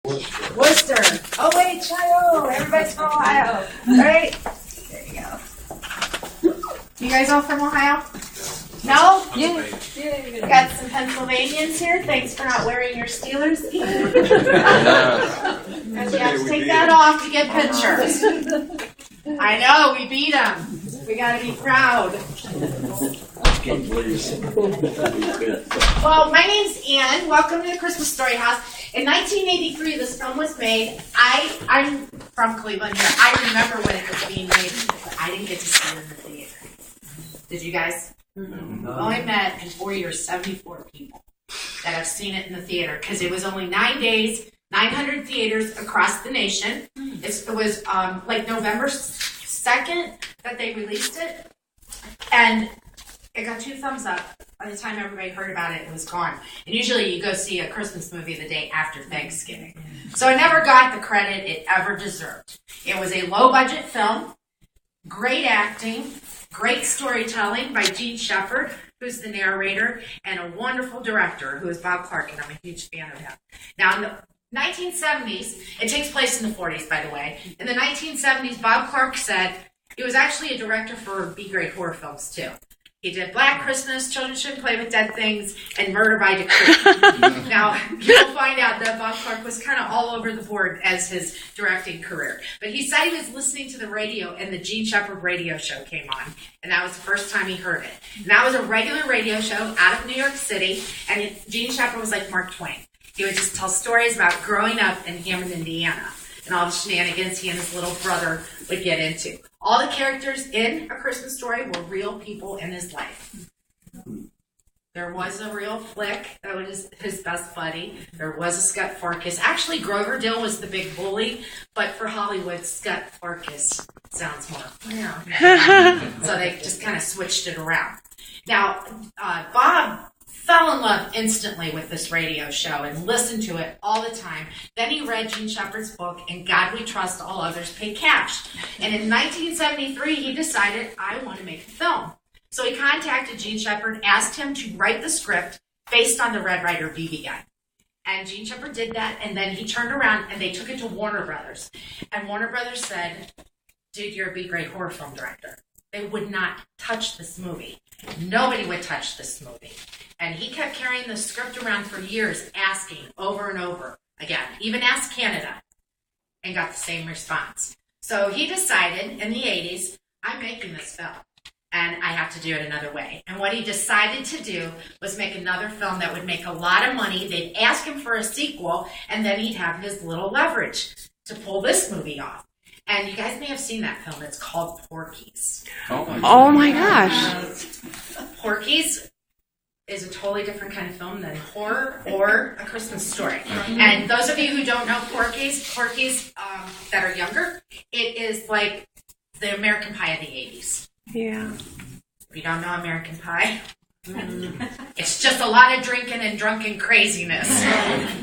Worcester. OHIO. Everybody's from Ohio. All right. There you go. You guys all from Ohio? No? Yeah. We got some Pennsylvanians here. Thanks for not wearing your Steelers gear. Because you have to take that off to get pictures. I know, we beat them. We got to be proud. Well, my name's Ann. Welcome to the Christmas Story House. In 1983, this film was made. I'm from Cleveland here. I remember when it was being made, but I didn't get to see it in the theater. Did you guys? Mm-hmm. We've only met in 4 years 74 people that have seen it in the theater because it was only 9 days, 900 theaters across the nation. It was like November 2nd that they released it, and it got 2 thumbs up. By the time everybody heard about it, it was gone. And usually you go see a Christmas movie the day after Thanksgiving. So it never got the credit it ever deserved. It was a low-budget film, great acting, great storytelling by Gene Shepard, who's the narrator, and a wonderful director, who is Bob Clark, and I'm a huge fan of him. Now, in the 1970s, it takes place in the 40s, by the way. In the 1970s, Bob Clark said he was actually a director for B-grade horror films, too. He did Black Christmas, Children Shouldn't Play with Dead Things, and Murder by Decree. Now, you'll find out that Bob Clark was kind of all over the board as his directing career. But he said he was listening to the radio, and the Gene Shepard radio show came on. And that was the first time he heard it. And that was a regular radio show out of New York City. And Gene Shepard was like Mark Twain. He would just tell stories about growing up in Hammond, Indiana, and all the shenanigans he and his little brother would get into. All the characters in A Christmas Story were real people in his life. There was a real Flick that was his best buddy. There was a Scut Farkus. Actually, Grover Dill was the big bully, but for Hollywood, Scut Farkus sounds more. Yeah. So they just kind of switched it around. Now, Bob fell in love instantly with this radio show and listened to it all the time. Then he read Gene Shepard's book, In God We Trust, All Others Pay Cash. And in 1973, he decided, I want to make a film. So he contacted Gene Shepard, asked him to write the script based on the Red Ryder BB gun. And Gene Shepard did that, and then he turned around and they took it to Warner Brothers. And Warner Brothers said, dude, you're a B-grade horror film director. They would not touch this movie. Nobody would touch this movie. And he kept carrying the script around for years, asking over and over again, even asked Canada, and got the same response. So he decided in the 80s, I'm making this film, and I have to do it another way. And what he decided to do was make another film that would make a lot of money. They'd ask him for a sequel, and then he'd have his little leverage to pull this movie off. And you guys may have seen that film. It's called Porky's. Oh my gosh. Porky's is a totally different kind of film than horror or A Christmas Story. And those of you who don't know Porky's that are younger, it is like the American Pie of the 80s. Yeah. If you don't know American Pie, it's just a lot of drinking and drunken craziness.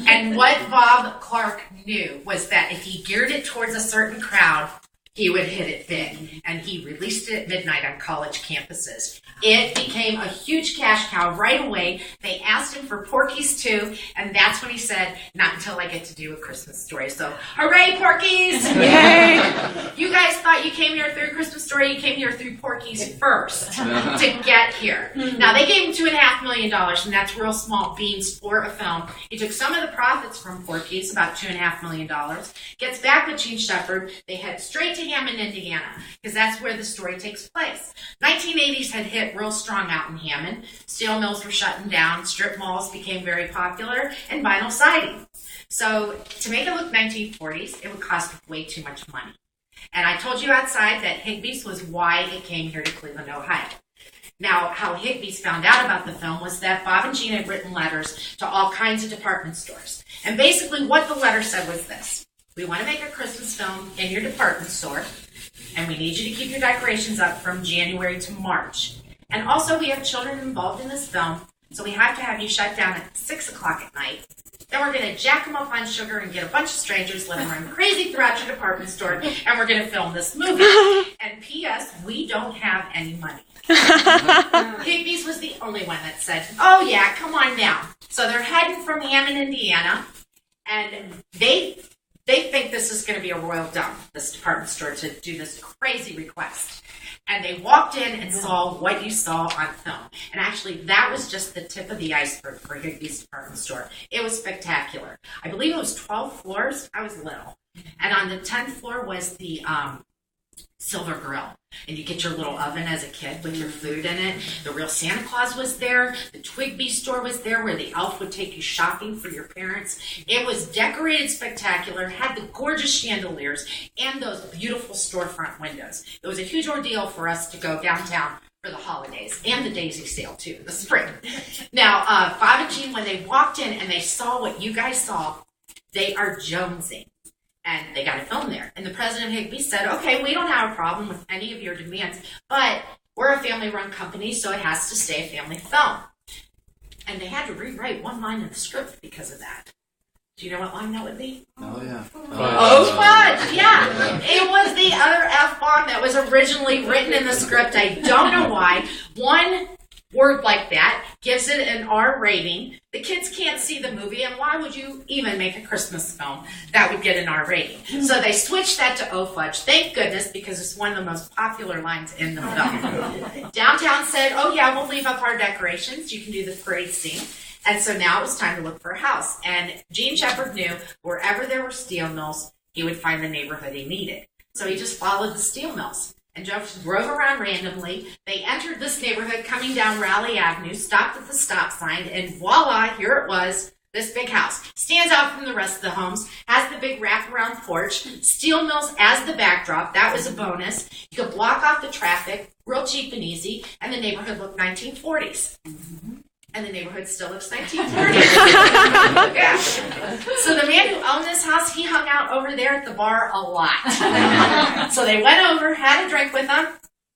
And what Bob Clark knew was that if he geared it towards a certain crowd, he would hit it big. And he released it at midnight on college campuses. It became a huge cash cow right away. They asked him for Porky's 2, and that's when he said, not until I get to do A Christmas Story. So, hooray, Porky's! Yay! You guys thought you came here through A Christmas Story. You came here through Porky's first to get here. Now, they gave him $2.5 million, and that's real small beans for a film. He took some of the profits from Porky's, about $2.5 million, gets back with Gene Shepard. They head straight to Hammond, Indiana, because that's where the story takes place. 1980s had hit real strong out in Hammond. Steel mills were shutting down, strip malls became very popular, and vinyl siding. So to make it look 1940s, it would cost way too much money. And I told you outside that Higbee's was why it came here to Cleveland, Ohio. Now, how Higbee's found out about the film was that Bob and Gene had written letters to all kinds of department stores. And basically what the letter said was this: we want to make a Christmas film in your department store, and we need you to keep your decorations up from January to March. And also, we have children involved in this film, so we have to have you shut down at 6 o'clock at night. Then we're going to jack them up on sugar and get a bunch of strangers living around crazy throughout your department store, and we're going to film this movie. And P.S., we don't have any money. Higbee's was the only one that said, oh yeah, come on down. So they're heading from Hammond, Indiana, And they think this is going to be a royal dump, this department store, to do this crazy request. And they walked in and saw what you saw on film. And actually, that was just the tip of the iceberg for Higbee's department store. It was spectacular. I believe it was 12 floors. I was little. And on the 10th floor was the Silver Grill. And you get your little oven as a kid with your food in it. The real Santa Claus was there. The Twigbee store was there where the elf would take you shopping for your parents. It was decorated spectacular, had the gorgeous chandeliers and those beautiful storefront windows. It was a huge ordeal for us to go downtown for the holidays and the daisy sale too, the spring. Now, Bob and Jean, when they walked in and they saw what you guys saw, they are jonesing. And they got a film there. And the president of Higbee said, okay, we don't have a problem with any of your demands, but we're a family-run company, so it has to stay a family film. And they had to rewrite one line in the script because of that. Do you know what line that would be? Oh, yeah. Oh, fudge! Yeah. It was the other F-bomb that was originally written in the script. I don't know why. One word like that gives it an R rating. The kids can't see the movie, and why would you even make a Christmas film that would get an R rating? So they switched that to Oh Fudge. Thank goodness, because it's one of the most popular lines in the film. Downtown said, oh yeah, we'll leave up our decorations. You can do the parade scene. And so now it was time to look for a house. And Gene Shepherd knew wherever there were steel mills, he would find the neighborhood he needed. So he just followed the steel mills. And just drove around randomly. They entered this neighborhood coming down Raleigh Avenue, stopped at the stop sign, and voila, here it was, this big house. Stands out from the rest of the homes, has the big wraparound porch, steel mills as the backdrop, that was a bonus. You could block off the traffic, real cheap and easy, and the neighborhood looked 1940s. And the neighborhood still looks 1940s. Yeah. So the man who owned this house, he hung out over there at the bar a lot. So they went over, had a drink with him,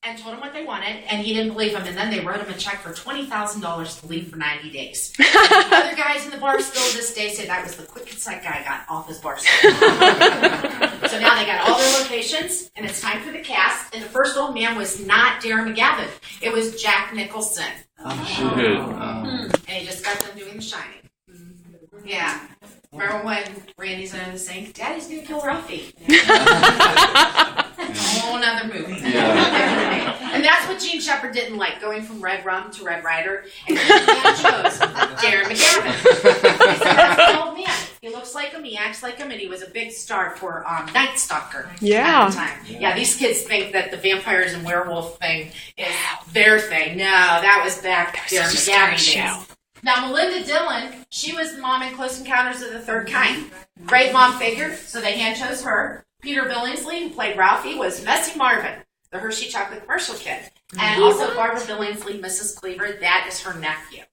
and told him what they wanted, and he didn't believe him. And then they wrote him a check for $20,000 to leave for 90 days. Other guys in the bar still to this day say that was the quickest that guy got off his bar stool. So now they got all their locations, and it's time for the cast. And the first old man was not Darren McGavin. It was Jack Nicholson. And he just got them doing The Shining. Yeah. Remember when Randy's under the sink? Daddy's gonna kill Ralphie. A whole nother movie. Yeah. And that's what Gene Shepherd didn't like, going from Red Rum to Red Ryder. And he chose Darren McGavin. He said, that's an old man. He looks like him, he acts like him, and he was a big star for Night Stalker at the time. Yeah, these kids think that the vampires and werewolf thing is their thing. No, that was back Darren McGavin days. Now, Melinda Dillon, she was the mom in Close Encounters of the Third Kind. Great mom figure, so they hand chose her. Peter Billingsley, who played Ralphie, was Messy Marvin, the Hershey chocolate commercial kid. And also Barbara Billingsley, Mrs. Cleaver, that is her nephew.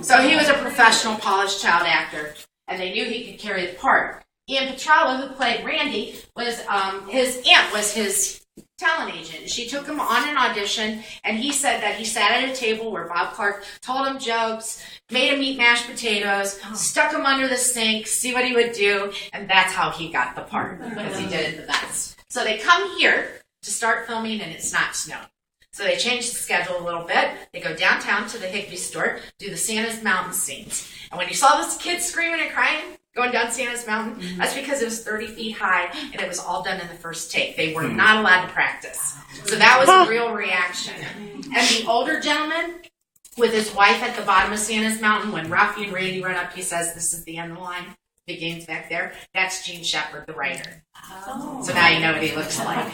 So he was a professional, polished child actor, and they knew he could carry the part. Ian Petrella, who played Randy, was his aunt was his talent agent. She took him on an audition, and he said that he sat at a table where Bob Clark told him jokes, made him eat mashed potatoes, stuck him under the sink, see what he would do, and that's how he got the part, because he did it the best. So they come here to start filming, and it's not snowing. So they change the schedule a little bit. They go downtown to the Higbee store, do the Santa's Mountain scenes. And when you saw this kid screaming and crying, going down Santa's Mountain, that's because it was 30 feet high, and it was all done in the first take. They were not allowed to practice. So that was a real reaction. And the older gentleman, with his wife at the bottom of Santa's Mountain, when Ralphie and Randy run up, he says, this is the end of the line. The game's back there. That's Gene Shepherd, the writer. So now you know what he looks like.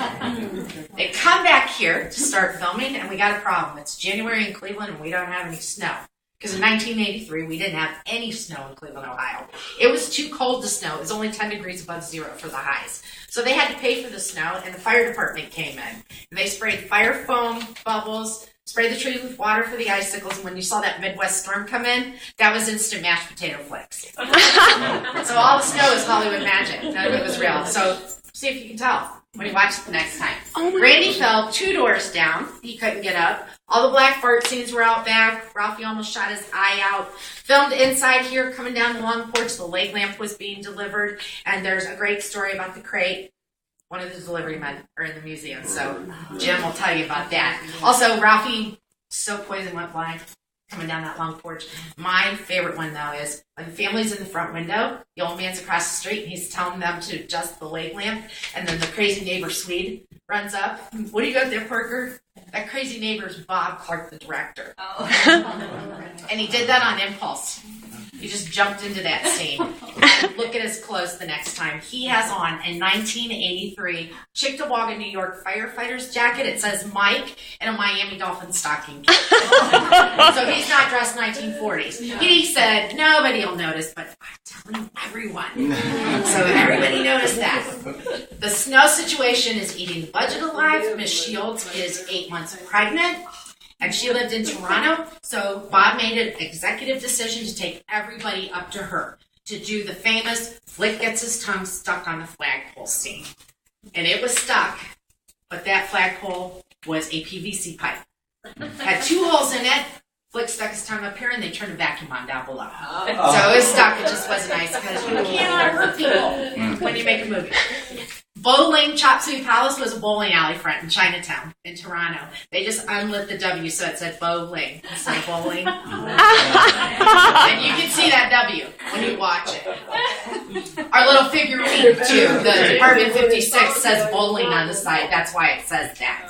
They come back here to start filming, and we got a problem. It's January in Cleveland, and we don't have any snow. Because in 1983, we didn't have any snow in Cleveland, Ohio. It was too cold to snow. It was only 10 degrees above zero for the highs. So they had to pay for the snow, and the fire department came in. And they sprayed fire foam bubbles, sprayed the trees with water for the icicles, and when you saw that Midwest storm come in, that was instant mashed potato flicks. So all the snow is Hollywood magic. None of it was real. So see if you can tell when you watch it the next time. Randy fell 2 doors down. He couldn't get up. All the black fart scenes were out back. Ralphie almost shot his eye out. Filmed inside here, coming down the long porch. The leg lamp was being delivered. And there's a great story about the crate. One of the delivery men are in the museum, so Jim will tell you about that. Also, Ralphie, so poison went blind. coming down that long porch. My favorite one, though, is when the family's in the front window, the old man's across the street, and he's telling them to adjust the leg lamp, and then the crazy neighbor Swede runs up. What do you got there, Parker? That crazy neighbor's Bob Clark, the director. And he did that on impulse. He just jumped into that scene. And look at his clothes the next time. He has on a 1983 Cheektowaga, New York firefighter's jacket. It says Mike and a Miami Dolphins stocking. So he's not dressed 1940s. He said, nobody will notice, but I'm telling everyone. So everybody noticed that. The snow situation is eating the budget alive. Miss Shields is 8 months pregnant. And she lived in Toronto, so Bob made an executive decision to take everybody up to her to do the famous Flick gets his tongue stuck on the flagpole scene. And it was stuck, but that flagpole was a PVC pipe. Had 2 holes in it. Flick stuck his tongue up here, and they turned a vacuum on down below. So it was stuck. It just wasn't nice because you cannot hurt people when you make a movie. Bowling Chop Suey Palace was a bowling alley front in Chinatown, in Toronto. They just unlit the W so it said bowling instead of bowling. And you can see that W when you watch it. Our little figurine, too, the Department 56 says bowling on the side. That's why it says that.